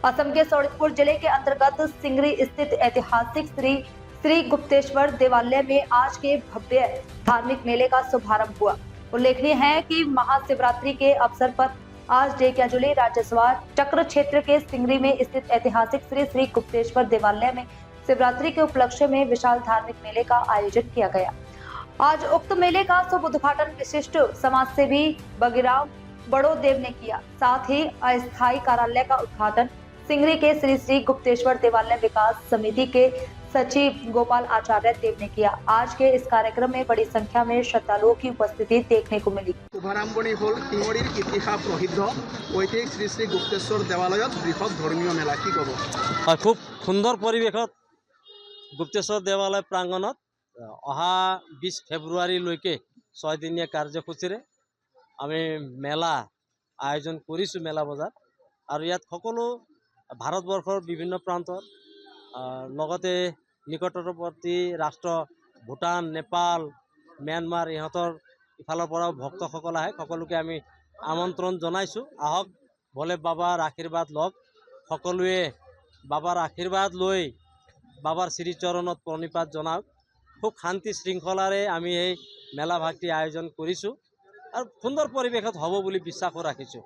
असम के सोनितपुर जिले के अंतर्गत सिंगरी स्थित ऐतिहासिक श्री श्री गुप्तेश्वर देवालय में आज के भव्य धार्मिक मेले का शुभारंभ हुआ। उल्लेखनीय है कि महाशिवरात्रि के अवसर पर आज डेकियाजुली राजस्व चक्र क्षेत्र के सिंगरी में स्थित ऐतिहासिक श्री श्री गुप्तेश्वर देवालय में शिवरात्रि के उपलक्ष्य में विशाल धार्मिक मेले का आयोजन किया गया। आज उक्त मेले का शुभ उद्घाटन विशिष्ट समाजसेवी बगीराम बड़ोदेव ने किया। साथ ही अस्थायी कार्यालय का उद्घाटन सिंगरी के श्री श्री गुप्तेश्वर देवालय विकास समिति के सचिव गोपाल आचार्य देव ने किया। आज के इस कार्यक्रम में बड़ी संख्या में श्रद्धालुओं की उपस्थिति देखने को मिली। शुभारम्भणि हल शिंगरीर इतिहास प्रसिद्ध ऐतिहासिक श्री श्री गुप्तेश्वर देवालय बृहत धर्मीय मेला कि कब खूब सुंदर परिवेश गुप्तेश्वर देवालय प्रांगण अहा 20 फेब्रुवारीলৈকে 6 दिनिया कार्यसूची आमी मेला आयोजन करिछु। मेला बजार और इयात सकलो भारतवर्षर विभिन्न प्रांतर लगते निकटवर्ती राष्ट्र भूटान नेपाल म्यानमार इहतर इफाলৰ পৰা भक्तসকল आए सकलोके आमी आमंत्रण जनाइछु। आहक भले बाबार आशीर्वाद लग सकलोए बाबार आशीर्वाद लई बाबार श्रीचरणत प्रणिपात जनाওক। खूब शांति श्रृंखलारे आमी এই मेला भागटी आयोजन करिछु और सुंदर परिवेशत हब बुली विश्वास राखिछु।